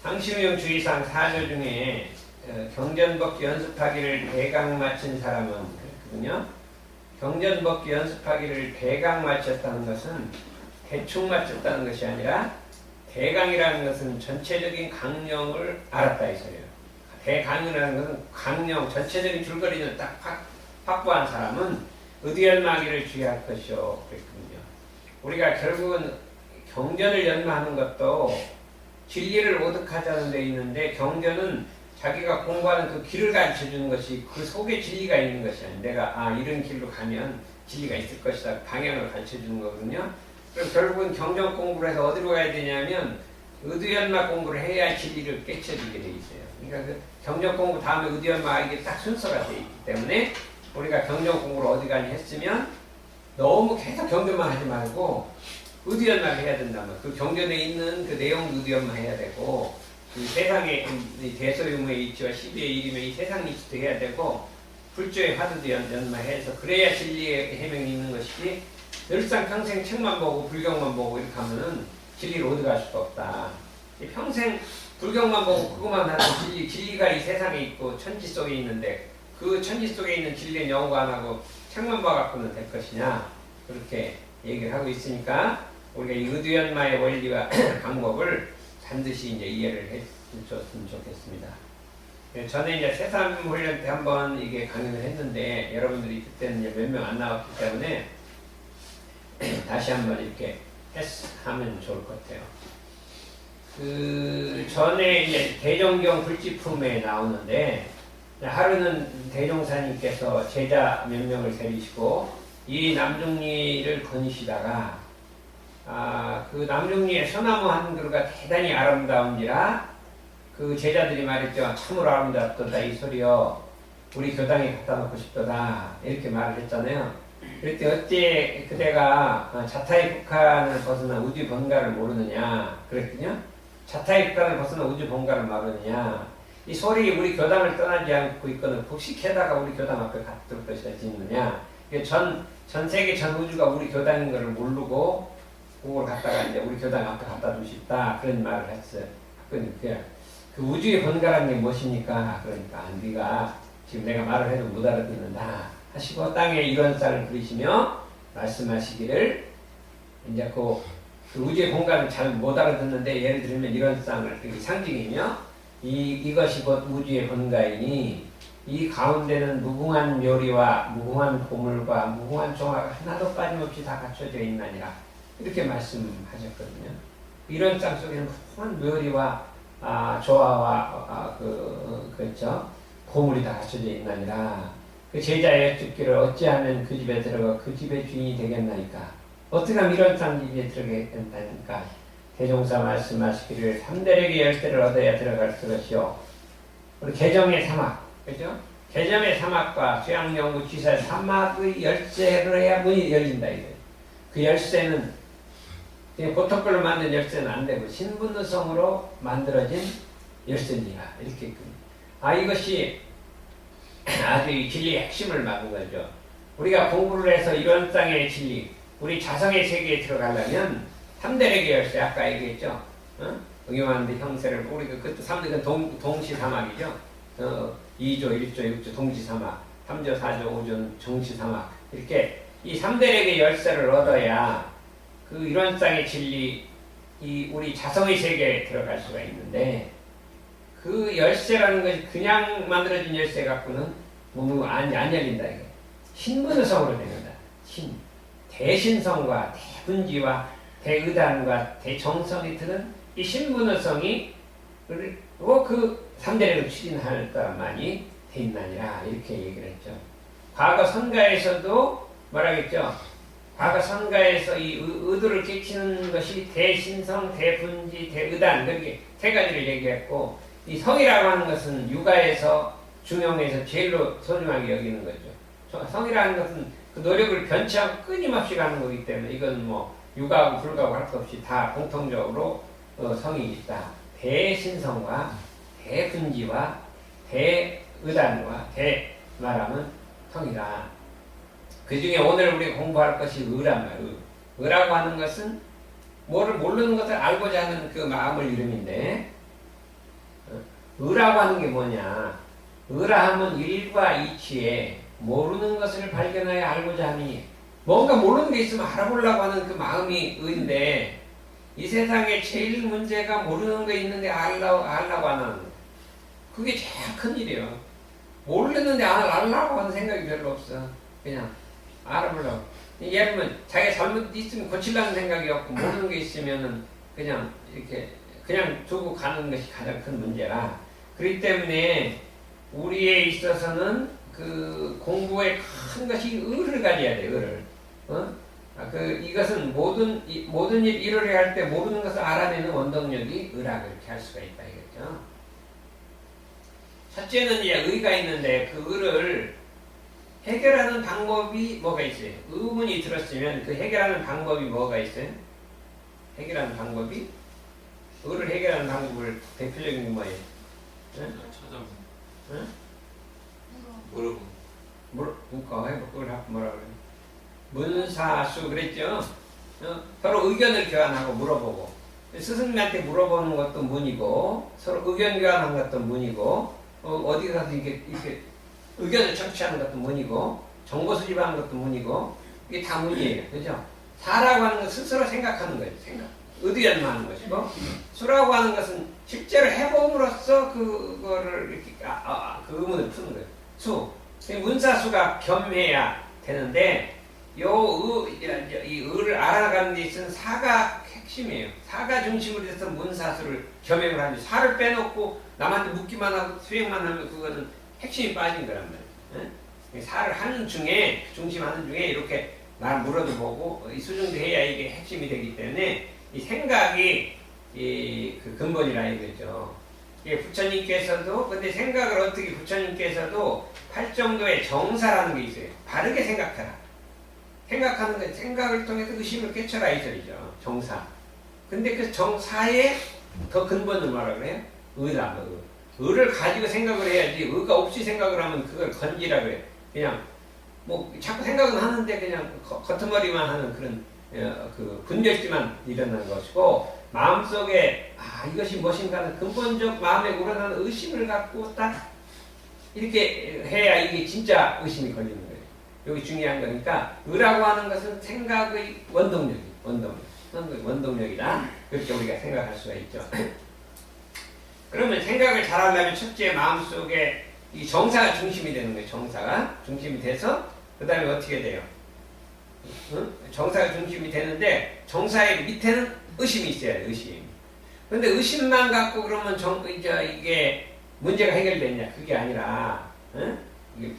항시무용 주의사항 4조 중에 경전법기 연습하기를 대강 마친 사람은 그렇거든요. 경전법기 연습하기를 대강 마쳤다는 것은 대충 마쳤다는 것이 아니라 대강이라는 것은 전체적인 강령을 알았다 이 소리예요. 대강이라는 것은 강령, 전체적인 줄거리는 딱 확보한 사람은 의두연마하기를 주의할 것이요 그랬거든요. 우리가 결국은 경전을 연마하는 것도 진리를 오득하자는 데 있는데, 경전은 자기가 공부하는 그 길을 가르쳐 주는 것이 그 속에 진리가 있는 것이 아니에요. 내가 이런 길로 가면 진리가 있을 것이다 방향을 가르쳐 주는 거거든요. 그럼 결국은 경전 공부를 해서 어디로 가야 되냐면 의두연마 공부를 해야 진리를 깨쳐주게 돼 있어요. 그러니까 그 경전 공부 다음에 의두연마 이게 딱 순서가 돼 있기 때문에 우리가 경전 공부를 어디까지 했으면 너무 계속 경전만 하지 말고 의두연마를 해야 된다면 그 경전에 있는 그 내용도 의두연마 해야 되고, 이 세상의 대소유무의 이치와 시비의 일임의 이 세상 이치도 해야 되고, 불조의 화두도 연마해서 그래야 진리의 해명이 있는 것이지, 늘상 평생 책만 보고 불경만 보고 이렇게 하면은 진리를 얻어갈 수가 없다. 평생 불경만 보고 그것만 하는 진리가 이 세상에 있고 천지 속에 있는데 그 천지 속에 있는 진리의 연구 안 하고 책만 봐갖고는 될 것이냐, 그렇게 얘기를 하고 있으니까 우리가 이 의두연마의 원리와 방법을 반드시 이제 이해를 해줬으면 좋겠습니다. 전에 이제 새삼 훈련 때 한번 이게 강연을 했는데 여러분들이 그때는 이제 몇 명 안 나왔기 때문에 다시 한번 이렇게 하면 좋을 것 같아요. 그 전에 이제 대종경 불지품에 나오는데, 하루는 대종사님께서 제자 몇 명을 데리시고 이 남중리를 거니시다가 그 남중리의 소나무 한 그루가 대단히 아름다운지라 그 제자들이 말했죠. 참으로 아름답도다 이 소리요, 우리 교당에 갖다 놓고 싶도다 이렇게 말을 했잖아요. 그랬더니 어째 그대가 자타의 국한을 벗어나 우주 번가를 모르느냐 그랬거든요. 자타의 국한을 벗어나 우주 번가를 모르느냐, 이 소리 우리 교당을 떠나지 않고 있거든 복식해다가 우리 교당 앞에 갖다 둘 것이다 짓느냐. 전 세계 전 우주가 우리 교당인 것을 모르고 그걸 갖다가 이제 우리 교당 앞에 갖다 두십다 그런 말을 했어요. 그러니까 그 우주의 번가라는 게 무엇입니까? 그러니까 네가 지금 내가 말을 해도 못 알아듣는다 하시고 땅에 이런 쌍을 그리시며 말씀하시기를, 이제 그 우주의 번가를 잘 못 알아듣는데 예를 들면 이런 쌍을 상징이며 이것이 곧 우주의 번가이니 이 가운데는 무궁한 묘리와 무궁한 보물과 무궁한 종화가 하나도 빠짐없이 다 갖춰져 있나니라 이렇게 말씀하셨거든요. 이런 쌍 속에는 무궁한 묘리와 조화와 그렇죠, 보물이 다 갖춰져 있나니라. 그 제자의 여쭙기를 어찌하면 그 집에 들어가 그 집의 주인이 되겠나이까, 어떻게 하면 이런 쌍 집에 들어가겠다니까. 대종사 말씀하시기를 삼대력의 열쇠를 얻어야 들어갈 것이요, 우리 개정의 사막, 그죠? 개정의 사막과 수양연구 지사 사막의 열쇠를 해야 문이 열린다 이거예요. 그 열쇠는 보통 걸로 만든 열쇠는 안 되고 신분의성으로 만들어진 열쇠니라 이렇게 이것이 아주 이 진리의 핵심을 막은 거죠. 우리가 공부를 해서 이런 땅의 진리, 우리 자성의 세계에 들어가려면 3대력의 열쇠 아까 얘기했죠. 응용하는데 형세를 우리 그것도 3대는 동시사막이죠. 2조, 1조, 6조 동시사막, 3조, 4조, 5조 정시사막, 이렇게 이 3대력의 열쇠를 얻어야 그 이론상의 진리, 이 우리 자성의 세계에 들어갈 수가 있는데, 그 열쇠라는 것이 그냥 만들어진 열쇠 갖고는 안 열린다 이게. 신분의성으로 되는다. 대신성과 대분지와 대의단과 대정성이 드는 이 신분의성이 그리고 그 3대력을 추진할 사람만이 돼 있나니라 이렇게 얘기를 했죠. 과거 선가에서도 뭐라겠죠? 과거 선가에서 이 의도를 끼치는 것이 대신성, 대분지, 대의단, 그렇게 세 가지를 얘기했고, 이 성이라고 하는 것은 육아에서 중용에서 제일로 소중하게 여기는 거죠. 성이라는 것은 그 노력을 변치 않고 끊임없이 가는 거기 때문에 이건 뭐 육아하고 불가하고 할 것 없이 다 공통적으로 성이 있다. 대신성과 대분지와 대의단과 대말하면 성이다. 그 중에 오늘 우리가 공부할 것이 의란 말이에요. 의라고 하는 것은 뭐를 모르는 것을 알고자 하는 그 마음을 이름인데, 의라고 하는 게 뭐냐? 의라 하면 일과 이치에 모르는 것을 발견하여 알고자 하니, 뭔가 모르는 게 있으면 알아보려고 하는 그 마음이 의인데, 이 세상에 제일 문제가 모르는 게 있는데 알라고 하는, 그게 제일 큰 일이에요. 모르는데 알라고 하는 생각이 별로 없어. 그냥 알아보려고. 예를 들면 자기가 잘못 있으면 고치려는 생각이 없고, 모르는 게 있으면은 그냥 이렇게 그냥 두고 가는 것이 가장 큰 문제라. 그렇기 때문에 우리에 있어서는 그 공부에 큰 것이 의를 가져야 돼. 의를. 이것은 모든 일 일을 할 때 모르는 것을 알아내는 원동력이 의라고 이렇게 할 수가 있다 이거죠. 첫째는 이제 의가 있는데, 그 의를 해결하는 방법이 뭐가 있어요? 의문이 들었으면 그 해결하는 방법이 뭐가 있어요? 해결하는 방법이? 의를 해결하는 방법을 대표적인 게 뭐예요? 응? 찾아보고. 응? 물어보고. 그러니까 그걸 뭐라 그래? 문사수 그랬죠? 서로 의견을 교환하고 물어보고, 스승님한테 물어보는 것도 문이고, 서로 의견 교환하는 것도 문이고, 어디 가서 이렇게 의견을 청취하는 것도 문이고, 정보 수집하는 것도 문이고, 이게 다 문이에요. 그죠? 사라고 하는 건 스스로 생각하는 거예요. 의도연마하는 것이고, 수라고 하는 것은 실제로 해봄으로써 그거를 이렇게 그 의문을 푸는 거예요. 수. 문사수가 겸해야 되는데, 이 의를 알아가는 데 있어서는 사가 핵심이에요. 사가 중심으로 해서 문사수를 겸행을 하죠. 사를 빼놓고 남한테 묻기만 하고 수행만 하면 그거는 핵심이 빠진 거란 말이에요. 사를 하는 중에, 중심하는 중에 이렇게 날 물어도 보고 수중도 해야 이게 핵심이 되기 때문에 이 생각이 그 근본이라 이거죠. 부처님께서도, 근데 생각을 어떻게 부처님께서도 8정도의 정사라는 게 있어요. 바르게 생각하라. 생각하는 거, 생각을 통해서 의심을 깨쳐라 이 소리죠. 정사. 근데 그 정사의 더 근본은 뭐라 그래요? 의다. 의를 가지고 생각을 해야지, 의가 없이 생각을 하면 그걸 건지라 그래요. 그냥 뭐 자꾸 생각은 하는데 그냥 겉머리만 하는 그런 그 분별지만 일어나는 것이고, 마음속에 이것이 무엇인가 하는 근본적 마음에 우러나는 의심을 갖고 딱 이렇게 해야 이게 진짜 의심이 걸리는 거예요. 여기 중요한 거니까, 의라고 하는 것은 생각의 원동력이다. 그렇게 우리가 생각할 수가 있죠. 그러면 생각을 잘하려면 첫째 마음속에 이 정사가 중심이 되는 거예요. 정사가 중심이 돼서 그 다음에 어떻게 돼요? 정사가 중심이 되는데, 정사의 밑에는 의심이 있어야 돼요. 의심. 그런데 의심만 갖고 그러면 이게 문제가 해결되냐? 그게 아니라, 이게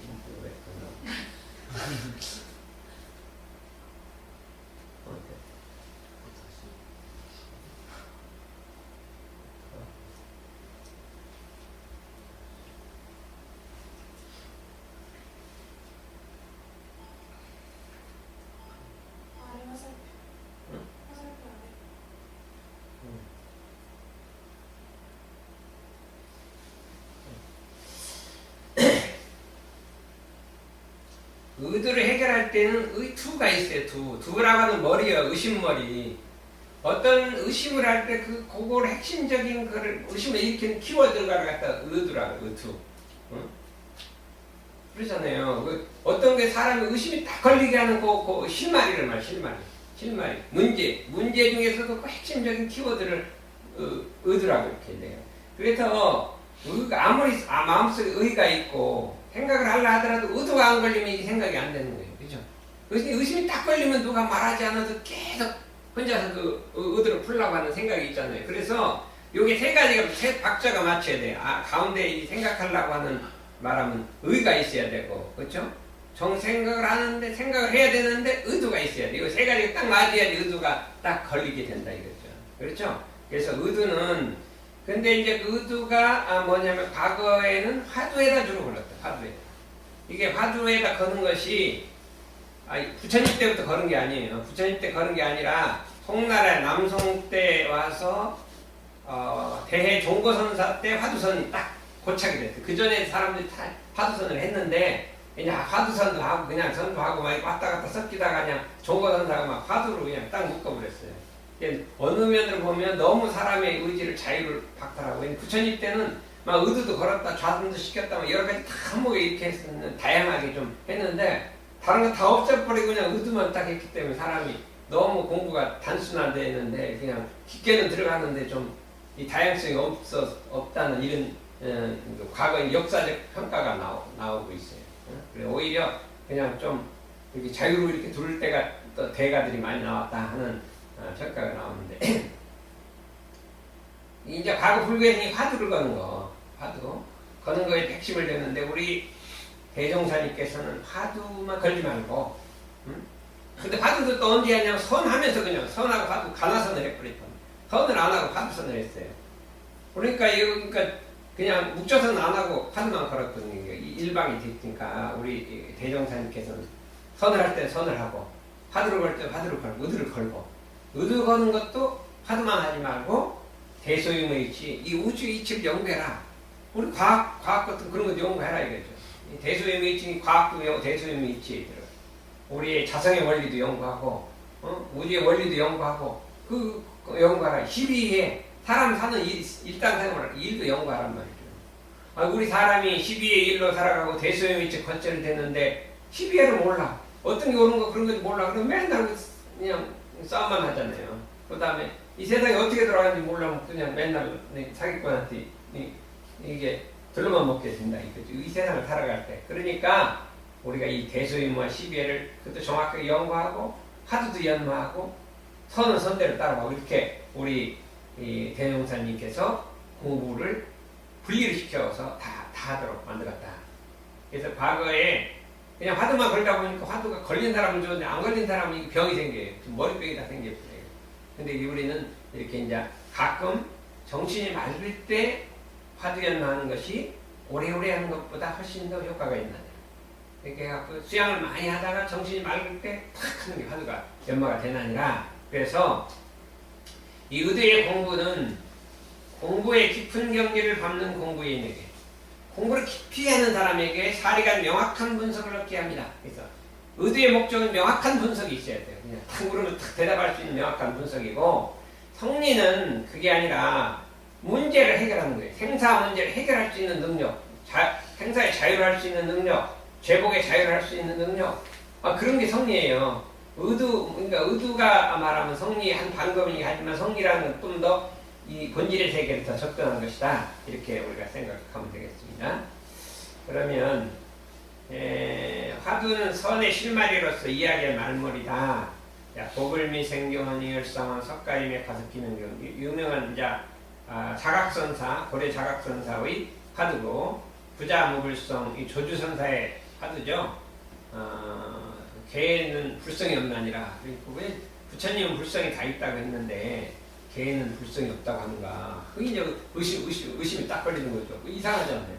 의도를 해결할 때는 의투가 있어요. 두라고 하는 머리예요. 의심머리. 어떤 의심을 할 때 그걸 핵심적인 거를 의심을 일으키는 키워드를 갖다 의도라고, 의투. 그러잖아요. 어떤 게 사람이 의심이 딱 걸리게 하는 그 실마리를 말이에요. 실마리. 문제 중에서도 그 핵심적인 키워드를 의도라고 이렇게 돼요. 그래서 의가 아무리 마음속에 의가 있고 생각을 하려 하더라도 의도가 안 걸리면 이게 생각이 안 되는 거예요. 그죠? 의심이 딱 걸리면 누가 말하지 않아도 계속 혼자서 그 의도를 풀려고 하는 생각이 있잖아요. 그래서 요게 세 가지가, 세 박자가 맞춰야 돼요. 가운데 이 생각하려고 하는 말하면 의가 있어야 되고, 그렇죠? 생각을 하는데, 생각을 해야 되는데 의도가 있어야 돼요. 이 세 가지가 딱 맞아야지 의도가 딱 걸리게 된다 이거죠. 그렇죠? 그래서 의도는, 근데 이제 그 의도가 뭐냐면 과거에는 화두에다 주로 걸렸다. 화두에. 이게 화두에다 거는 것이 부처님 때부터 걸은 게 아니에요. 부처님 때 걸은 게 아니라 송나라 남송 때 와서 대해 종고선사 때 화두선이 딱 고착이 됐어요. 그 전에 사람들이 다 화두선을 했는데 그냥 화두선도 하고 그냥 선도 하고 막 왔다 갔다 섞이다가 그냥 종고선사가 막 화두로 그냥 딱 묶어버렸어요. 어느 면으로 보면 너무 사람의 의지를 자유를 박탈하고 부처님 때는 막 의도도 걸었다 좌선도 시켰다 막 여러 가지 다 한목에 이렇게 했었는 다양하게 좀 했는데 다른 거 다 없애버리고 그냥 의도만 딱 했기 때문에 사람이 너무 공부가 단순화되는데 그냥 깊게는 들어가는데 좀 이 다양성이 없다는 이런 과거의 역사적 평가가 나오고 있어요. 그래 오히려 그냥 좀 이렇게 자유로 이렇게 두를 때가 또 대가들이 많이 나왔다 하는 평가가 나오는데 이제 과거 불교에서 화두를 거는 거는 거에 핵심을 뒀는데 우리 대종사님께서는 화두만 걸지 말고 근데 화두도 또 언제 하냐면 선하면서 그냥 선하고 화두 가나선을 해버렸거든요. 선을 안 하고 화두선을 했어요. 그러니까 그냥 묵조선 안 하고 화두만 걸었거든요. 일방이 됐으니까 우리 대종사님께서는 선을 할 때 선을 하고 화두를 걸 때 화두를 걸고 의두를 걸고 의두 거는 것도 화두만 하지 말고 대소유의 이치 이 우주 이치를 연구해라. 우리 과학 같은 그런 거 연구해라 이거죠. 대소유의 이치 과학도 대소유의 이치에 들어. 우리의 자성의 원리도 연구하고 우주의 원리도 연구하고 그 연구하라. 12회 사람 사는 일상생활 일도 연구하란 말이죠. 우리 사람이 12회 일로 살아가고 대소유의 이치 관철이 됐는데 12회를 몰라. 어떤 게 오는 거 그런 거 몰라. 그럼 맨날 그냥 싸움만 하잖아요. 그 다음에 이 세상이 어떻게 돌아가는지 몰라면 그냥 맨날 사기꾼한테 이게 들러만 먹게 된다 이거죠. 이 세상을 살아갈 때. 그러니까 우리가 이 대소유무와 12회를 그것도 정확하게 연구하고 화두도 연마하고 선은 선대로 따라가고 이렇게 우리 이 대종사님께서 공부를 분리를 시켜서 다 하도록 만들었다. 그래서 과거에 그냥 화두만 걸다 보니까 화두가 걸린 사람은 좋은데 안 걸린 사람은 병이 생겨요. 머리병이 다 생겨요. 근데 우리는 이렇게 이제 가끔 정신이 맑을 때 화두 연마하는 것이 오래오래 하는 것보다 훨씬 더 효과가 있는 거예요. 이렇게 해갖고 수양을 많이 하다가 정신이 맑을 때 탁 하는 게 화두가 연마가 되나니라. 그래서 이 의도의 공부는 공부의 깊은 경지를 밟는 공부인에게 공부를 깊이 하는 사람에게 사리가 명확한 분석을 얻게 합니다. 그래서 의도의 목적은 명확한 분석이 있어야 돼요. 그냥 탁 물으면 탁 대답할 수 있는 명확한 분석이고 성리는 그게 아니라 문제를 해결하는 거예요. 생사 문제를 해결할 수 있는 능력, 생사의 자유를 할 수 있는 능력, 죄복의 자유를 할 수 있는 능력 그런 게 성리예요. 그러니까 의도가 말하면 성리 한 방법이긴 하지만 성리라는 건 좀 더 이 본질의 세계를 더 접근한 것이다. 이렇게 우리가 생각하면 되겠습니다. 그러면 화두는 선의 실마리로서 이야기의 말머리다. 보불미 생경원이 열성한 석가임의 가습기는 유명한 이제 자각선사 고려 자각선사의 화두고 부자무불성 이 조주선사의 화두죠. 개는 불성이 없나니라. 왜 부처님은 불성이 다 있다고 했는데 개는 불성이 없다고 하는가? 그게 이제 의심이 딱 걸리는 거죠. 이상하잖아요.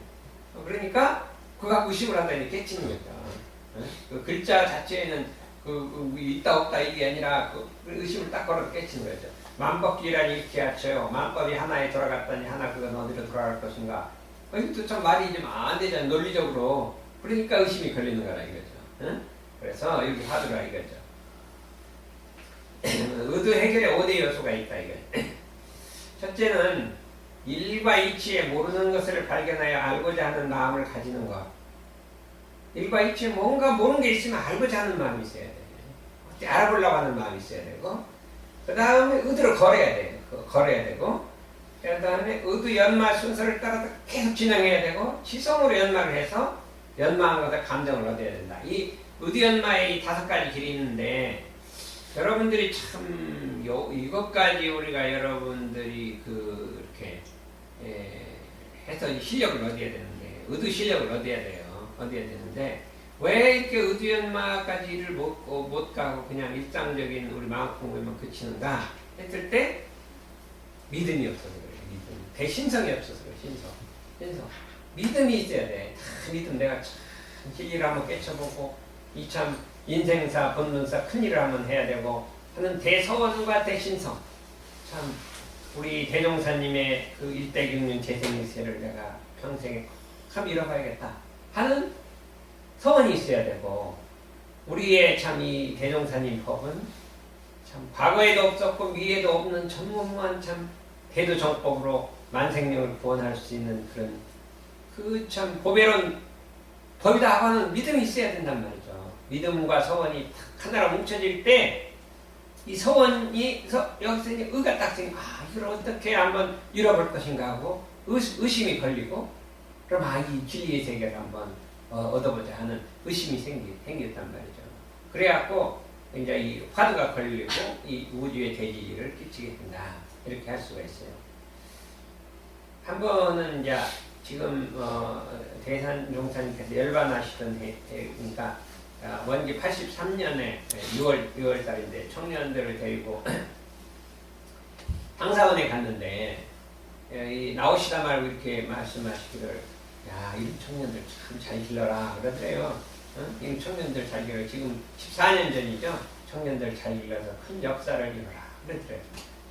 그러니까 그거 갖고 의심을 한다니 깨치는 거죠. 그 글자 자체에는 있다 없다 이게 아니라 그 의심을 딱 걸어서 깨치는 거죠. 만법기라니 이렇게 하쳐요. 만법이 하나에 돌아갔다니 하나 그건 어디로 돌아갈 것인가? 이것도 참 말이 좀 안 되잖아요. 논리적으로. 그러니까 의심이 걸리는 거라 이거죠. 그래서 여기 화두가 이거죠. 의도 해결에 5대 요소가 있다 이거죠. 첫째는 일과 이치에 모르는 것을 발견하여 알고자 하는 마음을 가지는 것. 일과 이치에 뭔가 모르는 게 있으면 알고자 하는 마음이 있어야 돼요. 어떻게 알아보려고 하는 마음이 있어야 되고 그 다음에 의도를 걸어야 돼요. 그 다음에 의도 연마 순서를 따라서 계속 진행해야 되고 지성으로 연마를 해서 연마한 것에 감정을 얻어야 된다. 이 의도 연마의 이 5가지 길이 있는데 여러분들이 참 이것까지 우리가 여러분들이 이렇게 해서 실력을 얻어야 되는데 의도 실력을 얻어야 되는데 왜 이렇게 의도 연마까지를 못 가고 그냥 일상적인 우리 마음 공부에만 그치는가 했을 때 믿음이 없어서 그래요. 대신성이 없어서 그래요. 신성. 믿음이 있어야 돼. 믿음 내가 참 진리를 한번 깨쳐보고 이 참 인생사, 본문사 큰일을 한번 해야 되고 하는 대서원과 대신성. 참 우리 대종사님의 그 일대경륜 재생일세를 내가 평생에 참 잃어봐야겠다 하는 서원이 있어야 되고 우리의 참 이 대종사님 법은 참 과거에도 없었고 미래에도 없는 전무후무한 참 대도정법으로 만생령을 구원할 수 있는 그런 그 참 보배로운 법이다 하고는 믿음이 있어야 된단 말이죠. 믿음과 서원이 딱 하나로 뭉쳐질 때 이 서원이 여기서 이제 의가 딱 생겨. 이걸 어떻게 한번 잃어볼 것인가 하고 의심이 걸리고 그럼 이 진리의 세계를 한번 얻어보자 하는 의심이 생겼단 말이죠. 그래갖고 이제 이 화두가 걸리고 이 우주의 대지를 끼치게 된다. 이렇게 할 수가 있어요. 한 번은 이제 지금 대산 종사님께서 열반하시던 그러니까 원기 83년에 6월 달인데 청년들을 데리고 방사원에 갔는데 나오시다 말고 이렇게 말씀하시기를 이 청년들 참 잘 길러라 그러더래요. 이 청년들 잘 길러 지금 14년 전이죠. 청년들 잘 길러서 큰 역사를 이루라 그러더래요.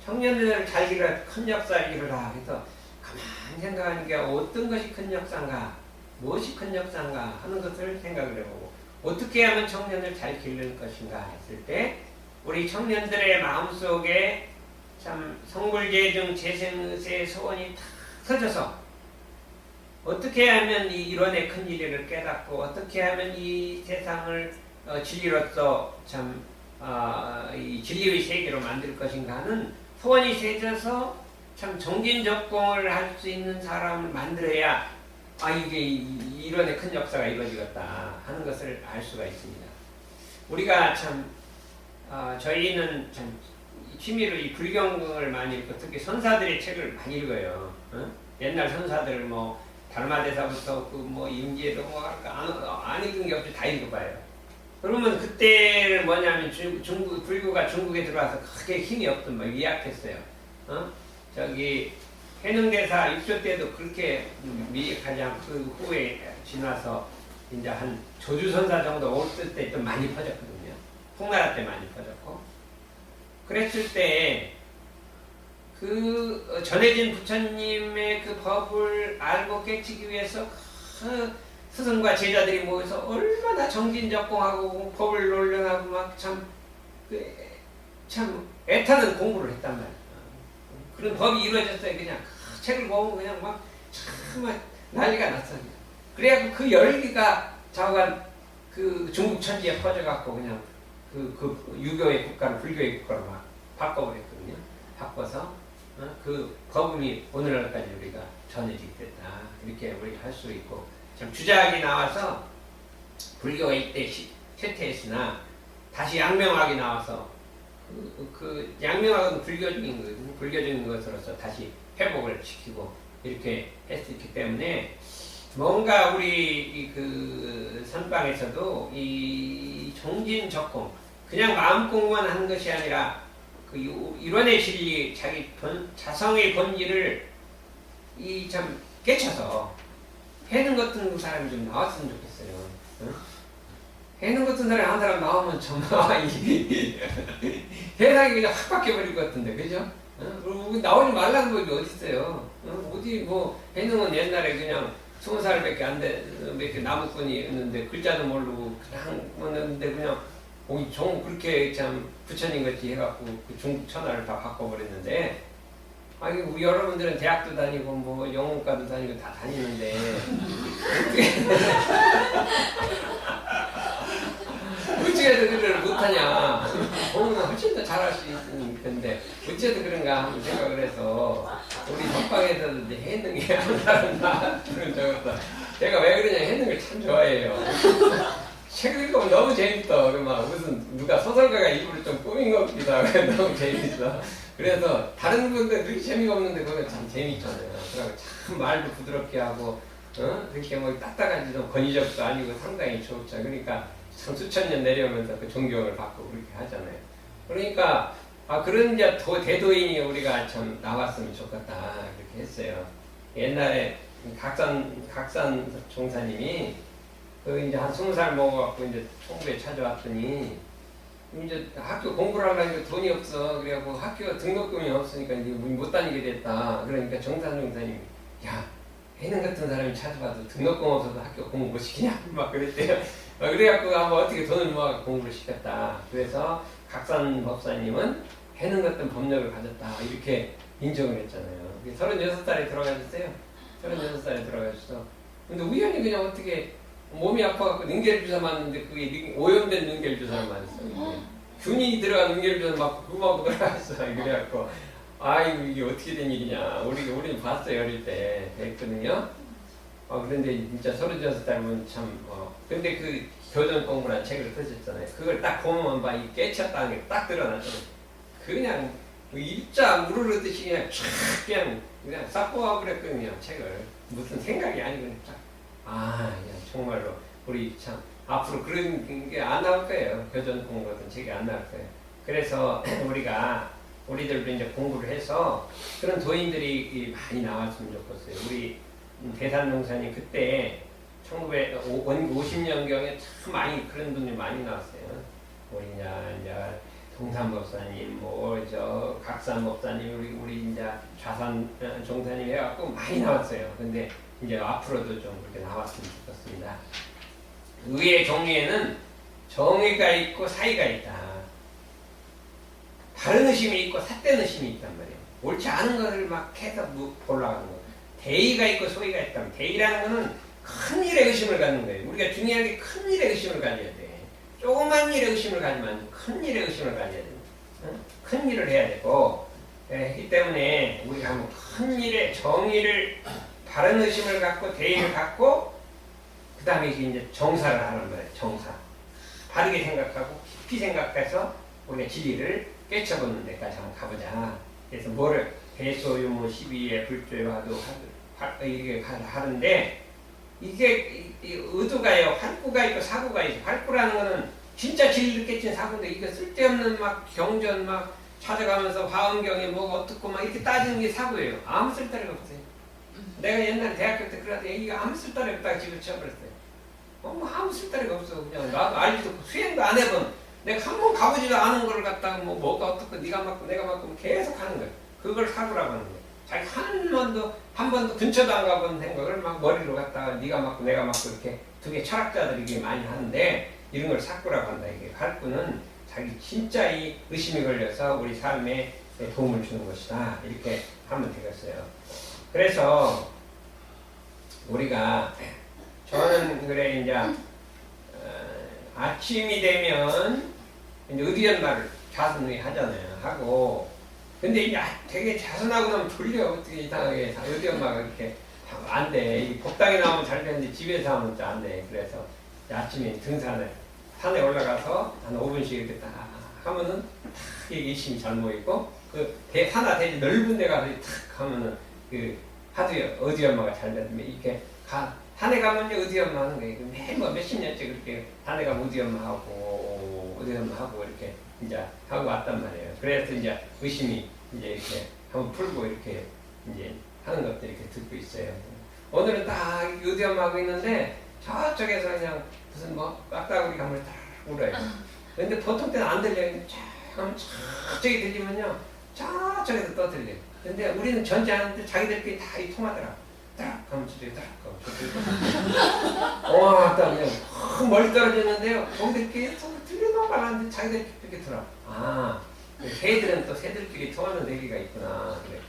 청년들 잘 길러 큰 역사를 이루라 그래서 가만히 생각하는 게 어떤 것이 큰 역사인가 무엇이 큰 역사인가 하는 것을 생각을 해보고 어떻게 하면 청년을 잘 기를 것인가 했을 때 우리 청년들의 마음속에 참 성불재중 재생의의 소원이 탁 서져서 어떻게 하면 이 일원의 큰 일을 깨닫고 어떻게 하면 이 세상을 진리로서 참 이 진리의 세계로 만들 것인가 하는 소원이 세져서 참 정진적공을 할 수 있는 사람을 만들어야 이게 이론의 큰 역사가 이루어지겠다 하는 것을 알 수가 있습니다. 우리가 참 저희는 참 취미로 이 불경을 많이 읽고 특히 선사들의 책을 많이 읽어요. 옛날 선사들 뭐 달마대사부터 임계도 안 읽은 게 없이 다 읽어봐요. 그러면 그때는 뭐냐면 중국 불교가 중국에 들어와서 크게 힘이 없던 미약했어요. 저기 해능대사 입조 때도 그렇게 미약하지 않고 그 후에 지나서 이제 한 조주선사 정도 올 때 좀 많이 퍼졌거든요. 통나라 때 많이 퍼졌고 그랬을 때 그 전해진 부처님의 그 법을 알고 깨치기 위해서 그 스승과 제자들이 모여서 얼마나 정진적공하고 법을 논량하고 막 참 애타는 공부를 했단 말이에요. 그런 법이 이루어졌어요. 그냥 책을 보면 그냥 막 참 난리가 났어요. 그래갖고 그 열기가 좌우간 그 중국 천지에 퍼져갖고 그냥 그 유교의 국가를 불교의 국가로 막 바꿔버렸거든요. 바꿔서 그 법음이 오늘날까지 우리가 전해지게 됐다. 이렇게 우리가 할 수 있고 참 주작이 나와서 불교가 이때 쇠퇴했으나 다시 양명학이 나와서 그 양명학은 불교적인 거거든요. 불교적인 것으로서 다시 회복을 시키고 이렇게 했기 때문에 뭔가 우리 그 선방에서도 이 정진적공 그냥 마음 공부만 하는 것이 아니라 그 일원의 진리 자기 자성의 본질을 이 참 깨쳐서 해능 같은 사람이 좀 나왔으면 좋겠어요. 해능 같은 사람이 한 사람 나오면 정말 세상이 그냥 확 바뀌어버릴 것 같은데, 그죠? 그리고 나오지 말라는 법이 어디 있어요? 어디 해능은 옛날에 그냥 20살밖에 안 돼, 몇 개 나무꾼이었는데 글자도 모르고 그냥 했는데 그냥 그렇게 참 부처님 같이 해갖고 그 중국 천하를 다 바꿔버렸는데 우리 여러분들은 대학도 다니고 영문과도 다니고 다 다니는데 어찌해서 그걸 못하냐. 보면 훨씬 더 잘할 수 있는 건데 어찌해서 그런가 하는 생각을 해서 우리 선방에서도 해능이 한 사람 나한테는 적었다. 제가 왜 그러냐, 해능을 참 좋아해요. 책을 읽으면 너무 재밌어. 무슨 누가 소설가가 일부러 좀 꾸민 것 같기도 하고 너무 재밌어. 그래서 다른 분들 그렇게 재미가 없는데 그거 참 재밌잖아요. 그리고 참 말도 부드럽게 하고 그렇게 딱딱하지도 권위적도 아니고 상당히 좋죠. 그러니까 참 수천 년 내려오면서 그 존경을 받고 그렇게 하잖아요. 그러니까 그런 이제 대도인이 우리가 참 나왔으면 좋겠다 그렇게 했어요. 옛날에 각산 종사님이 이제 한 20살 먹어갖고 이제 총부에 찾아왔더니 이제 학교 공부를 하려니까 돈이 없어. 그래갖고 학교 등록금이 없으니까 이제 못 다니게 됐다. 그러니까 정산종사님이 해능 같은 사람이 찾아와도 등록금 없어서 학교 공부 못 시키냐 막 그랬대요. 그래갖고 한번 어떻게 돈을 모아 공부를 시켰다. 그래서 각산 법사님은 해는 것든 법력을 가졌다 이렇게 인정을 했잖아요. 36살에 들어가셨어요. 36살에 들어가셨어. 근데 우연히 그냥 어떻게 몸이 아파갖고 능겔주사 맞는데 그게 오염된 능겔주사를 맞았어요. 균이 들어간 능겔주사 막 그거 들어갔어. 그래갖고 아이고 이게 어떻게 된 일이냐. 우리는 봤어요. 어릴 때 뵀거든요. 그런데 진짜 36살이면 참 근데 그 교전 공부란 책을 쓰셨잖아요. 그걸 딱 보면 막 이 깨쳤다는 게 딱 드러났잖아요. 그냥 일자 무르르듯이 그냥 싹 뽑아버렸거든요. 책을 무슨 생각이 아니고 그냥 그냥 정말로 우리 참 앞으로 그런 게 안 나올 거예요. 교전 공부 같은 책이 안 나올 거예요. 그래서 우리들도 이제 공부를 해서 그런 도인들이 많이 나왔으면 좋겠어요. 우리 대산동사님 그때 1950년경에 참 많이 그런 분들이 많이 나왔어요. 우리 이제 동산법사님, 각산법사님, 우리 이제 좌산 종사님 해갖고 많이 나왔어요. 근데 이제 앞으로도 좀 그렇게 나왔으면 좋겠습니다. 의의 종류에는 정의가 있고 사의가 있다. 바른 의심이 있고 삿된 의심이 있단 말이에요. 옳지 않은 것을 막 해서 올라가는 거. 대의가 있고 소의가 있다면 대의라는 거는 큰 일에 의심을 갖는 거예요. 우리가 중요한 게 큰 일에 의심을 가져야 돼. 조그만 일에 의심을 가지면 안 돼. 큰 일에 의심을 가져야 돼. 큰 일을 해야 되고 그렇기 때문에 우리가 한번 큰 일에 정의를 바른 의심을 갖고 대의를 갖고 그 다음에 이제 정사를 하는 거예요. 정사. 바르게 생각하고 깊이 생각해서 우리가 진리를 깨쳐보는 데까지 한번 가보자. 그래서 뭐를 대소유무 12에 불조화도 이게 하는데 이게 의도가요. 활구가 있고 사구가 있어. 활구라는 거는 진짜 진리를 깨친 사구인데 이거 쓸데없는 막 경전 막 찾아가면서 화엄경에 뭐가 어떻고 막 이렇게 따지는 게 사구예요. 아무 쓸데가 없어요. 내가 옛날에 대학교 때 그러더니 이거 아무 쓸데가 없다고 집어치워버렸어요. 뭐 아무 쓸데가 없어. 그냥 나도 알지도 수행도 안 해본 내가 한 번 가보지도 않은 걸 갖다가 뭐가 어떻고 네가 맞고 내가 맞고 계속 하는 거예요. 그걸 사구라고 하는 거예요. 자기 한 번도 근처도 안 가본 생각을 막 머리로 갖다가 네가 맞고 내가 맞고 이렇게 두 개 철학자들이 이게 많이 하는데 이런 걸 사구라고 한다. 이게 활구는 자기 진짜 이 의심이 걸려서 우리 삶에 도움을 주는 것이다. 이렇게 하면 되겠어요. 그래서 우리가 저는 그래 이제 아침이 되면 이제 의견말을 자선히 하잖아요. 하고 근데 이제 되게 자선하고 나면 졸려. 어떻게 이상하게 의견말을 이렇게 안 돼. 이 법당에 나오면 잘 되는데 집에서 하면 안 돼. 그래서 아침에 산에 올라가서 한 5분씩 이렇게 딱 하면은 탁 열심히 잘 모이고 그 하나 되게 넓은 데 가서 탁 하면은 그 하도 의견마가 잘 되면 이렇게 산에 가면 의견마 하는 거예요. 매일 몇십 년째 그렇게 산에 가면 의견마 하고 이렇게 이제 하고 왔단 말이에요. 그래서 이제 의심이 이제 이렇게 한번 풀고 이렇게 이제 하는 것들 이렇게 듣고 있어요. 오늘은 딱 의견마하고 있는데 저쪽에서 그냥 무슨 깍다구리 감을 딱 울어요. 근데 보통 때는 안 들려요. 저쪽에 들리면요. 저쪽에서 또 들려요. 근데 우리는 전제하는데 자기들끼리 다 통하더라. 딱 가면 저쪽에 딱 가면 저쪽에 와, 딱 그냥 멀리 떨어지는데요. 거기들끼리 들려놓은 거 하는데 자기들끼리 들어. 새들은 또 새들끼리 통하는 얘기가 있구나. 그래.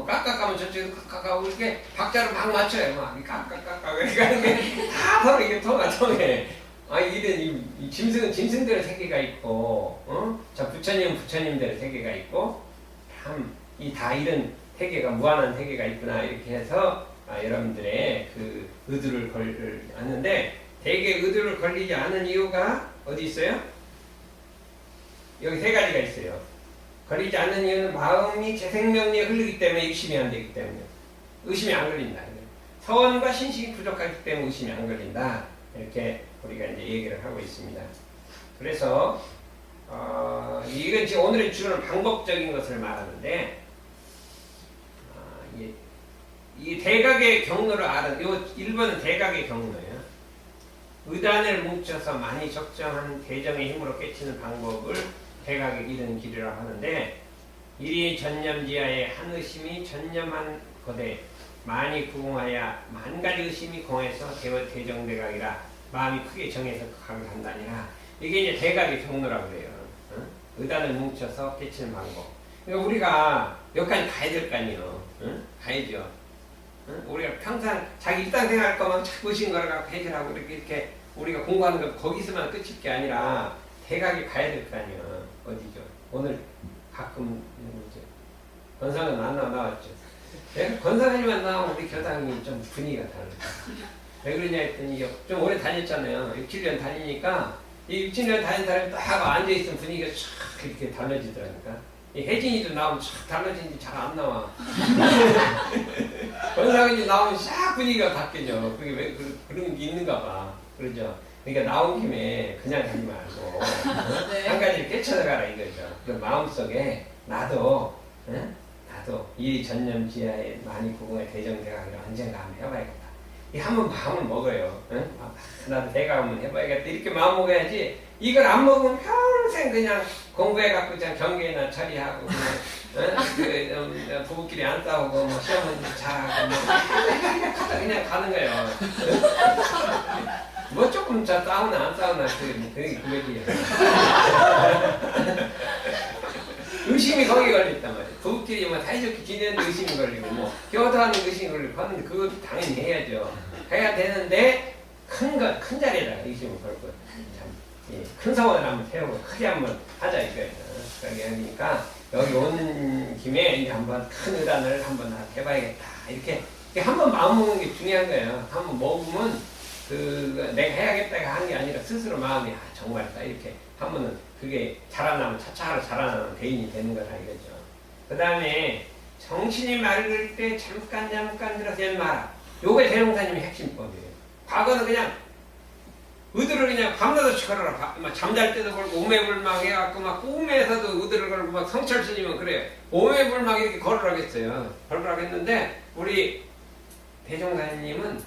깍깍 가면 저쪽에 깍깍 가고 이렇게 박자를 막 맞춰요. 막 깍깍 이렇게 하는 게 다 서로 이게 통해. 이런 이 짐승들의 세계가 있고, 부처님은 부처님들의 세계가 있고, 다 이런 세계가 무한한 세계가 있구나 이렇게 해서 여러분들의 그 의도를 걸는데 대개 의도를 걸리지 않은 이유가 어디 있어요? 여기 세 가지가 있어요. 걸리지 않는 이유는 마음이 제 생명력에 흐르기 때문에 의심이 안 되기 때문에 의심이 안 걸린다. 서원과 신식이 부족하기 때문에 의심이 안 걸린다. 이렇게 우리가 이제 얘기를 하고 있습니다. 그래서 이건 지금 오늘의 주는 방법적인 것을 말하는데 이 대각의 경로를 알은 요 1번은 대각의 경로예요. 의단을 뭉쳐서 많이 적정한 대정의 힘으로 깨치는 방법을 대각의 이르는 길이라고 하는데 이리 전념지하에 한 의심이 전념한 거대 많이 구공하여 만 가지 의심이 공해서 대정대각이라 마음이 크게 정해서 각을 한다니라. 이게 이제 대각의 경로라고 그래요. 의단을 뭉쳐서 깨치는 방법. 그러니까 우리가 여기까지 가야 될 거 아니에요. 응? 가야죠. 응? 우리가 평생 자기 일상생활 할 거면 자꾸 의심 걸어가고 해결하고 이렇게 우리가 공부하는 건 거기서만 끝일 게 아니라 대각에 가야 될 거 아니에요. 어디죠? 오늘 가끔 권사는 안 나왔죠. 권사님만 나오면 우리 교당이 좀 분위기가 다르다. 왜 그러냐 했더니 좀 오래 다녔잖아요. 6, 7년 다니니까 이 6, 7년 다닌 사람이 딱 앉아있으면 분위기가 촥 이렇게 달라지더라니까. 이 혜진이도 나오면 촥 달라지는지 잘 안 나와. 권사님이 나오면 싹 분위기가 바뀌죠. 그게 왜 그런 게 있는가 봐. 그러죠. 그러니까 나온 김에 그냥 가지 말고 네. 한 가지를 깨쳐나가라 이거죠. 그 마음속에 나도 이 전념지하에 많이 구공의 대정대각이라 언젠가 한번 해봐야겠다. 이 한번 마음을 먹어요. 나도 대각 한번 해봐야겠다. 이렇게 마음 먹어야지. 이걸 안 먹으면 평생 그냥 공부해갖고 그냥 경계나 처리하고 그냥 부부끼리 안 싸우고 뭐 시험 문제 잘하고 그냥 가는 거예요. 뭐 조금 싸우나 안 싸우나 그게 그거지요. 의심이 거기 걸렸단 말이에요. 부부끼리 뭐 사이좋게 지내는데 의심이 걸리고 뭐 교도하는 의심이 걸리고 하는데 그것도 당연히 해야죠. 해야 되는데 큰 자리에다가 의심을 걸고 참, 큰 소원을 한번 세우고 크게 한번 하자 이거예요. 그러게 하니까 여기 오는 김에 이제 한번 큰 의단을 한번 해봐야겠다. 이렇게 한번 마음 먹는 게 중요한 거예요. 한번 먹으면 내가 해야겠다가 하는 게 아니라 스스로 마음이 정말이다 이렇게 하면은 그게 자라나면 차차로 자라나는 대인이 되는 거다 이거죠. 그 다음에 정신이 맑을 때 잠깐 들어서 연마라. 요게 대종사님의 핵심법이에요. 과거는 그냥 의도를 그냥 밤낮없이 걸어라. 잠잘 때도 걸고 오매불망 해갖고 막 꿈에서도 의도를 걸고 막 성철 스님은 그래요. 오매불망 이렇게 걸으라겠어요. 걸으라겠는데 우리 대종사님은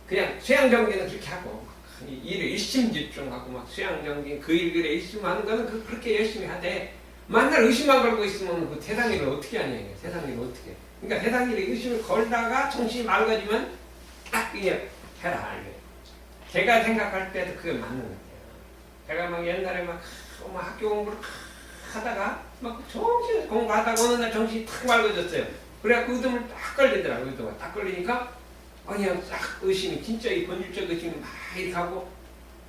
그냥 수양정기는 그렇게 하고 일에 일심집중하고 막 수양정기 그 일들에 일심하는 거는 그렇게 열심히 하되 만날 의심만 걸고 있으면 그 세상 일을 어떻게 하냐 이게 세상 일을 어떻게 그러니까 세상 일에 의심을 걸다가 정신이 맑아지면 딱 이게 해라 이게 제가 생각할 때도 그게 맞는 것 같아요. 제가 막 옛날에 막 학교 공부를 하다가 막 정신 공부하다가 어느 날 정신이 탁 맑아졌어요. 그래갖고 의dom을 딱 걸리더라고요. 의도가 딱 걸리니까 그냥 싹 의심이 진짜 이 본질적 의심이 막 이렇게 하고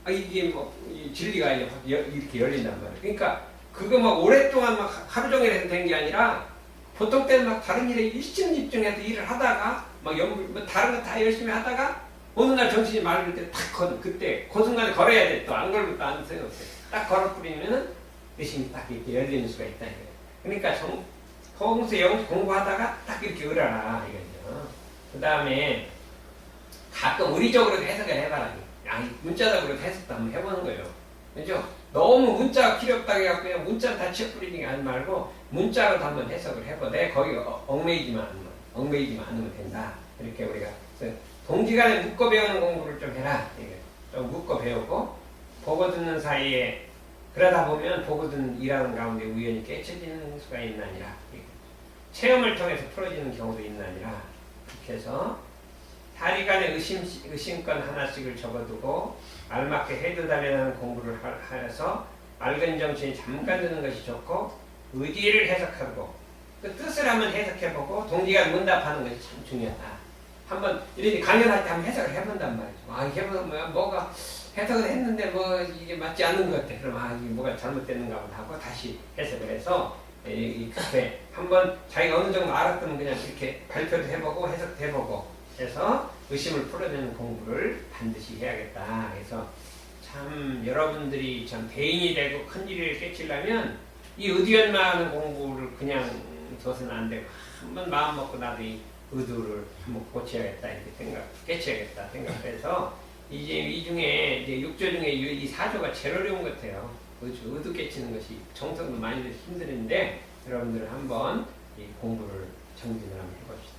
이게 뭐 이 진리가 이렇게 열린단 말이에요. 그러니까 그거 막 오랫동안 막 하루 종일 해서 된 게 아니라 보통 때는 막 다른 일에 일심 집중해서 일을 하다가 막 뭐 다른 거 다 열심히 하다가 어느 날 정신이 맑을 때 탁 그때 그 순간에 걸어야 돼. 또 안 걸면 또 안 소용없어요. 딱 걸어버리면은 의심이 딱 이렇게 열리는 수가 있다 이거예요. 그러니까 공부에서 공부하다가 딱 이렇게 의라라 이거죠. 그 다음에 가끔 우리적으로 해석을 해봐라. 문자적으로 해석도 한번 해보는 거예요. 그죠? 너무 문자가 필요 없다고 해갖고 그냥 문자를 다 치워버리는 게 아니고 말고 문자로도 한번 해석을 해보되 거기 얽매이지만 않으면 된다. 이렇게 우리가 동지간에 묶어 배우는 공부를 좀 해라. 좀 묶어 배우고 보고 듣는 사이에 그러다 보면 보고 듣는 일하는 가운데 우연히 깨쳐지는 수가 있나니라. 체험을 통해서 풀어지는 경우도 있나니라. 이렇게 해서 사리간에 의심권 하나씩을 적어두고 알맞게 해두다면 공부를 하여서 맑은 정신이 잠깐 드는 것이 좋고 의지를 해석하고 그 뜻을 한번 해석해보고 동지간 문답하는 것이 참 중요하다. 한번 이렇게 강연할 때 한번 해석을 해본단 말이죠. 해보면 뭐가 해석을 했는데 뭐 이게 맞지 않는 것 같아. 그럼 이게 뭐가 잘못됐는가 보다 하고 다시 해석을 해서 그때 한번 자기가 어느 정도 알았다면 그냥 이렇게 발표도 해보고 해석도 해보고 해서 의심을 풀어내는 공부를 반드시 해야겠다. 그래서 참 여러분들이 참 대인이 되고 큰 일을 깨치려면 이 의도연마하는 공부를 그냥 둬서는 안 되고 한번 마음 먹고 나도 이 의도를 한번 고쳐야겠다 이렇게 깨쳐야겠다 생각해서 이제 이 중에 이제 6조 중에 이 4조가 제일 어려운 것 같아요. 의도 깨치는 것이 정성도 많이 힘드는데 여러분들은 한번 이 공부를 정진을 한번 해봅시다.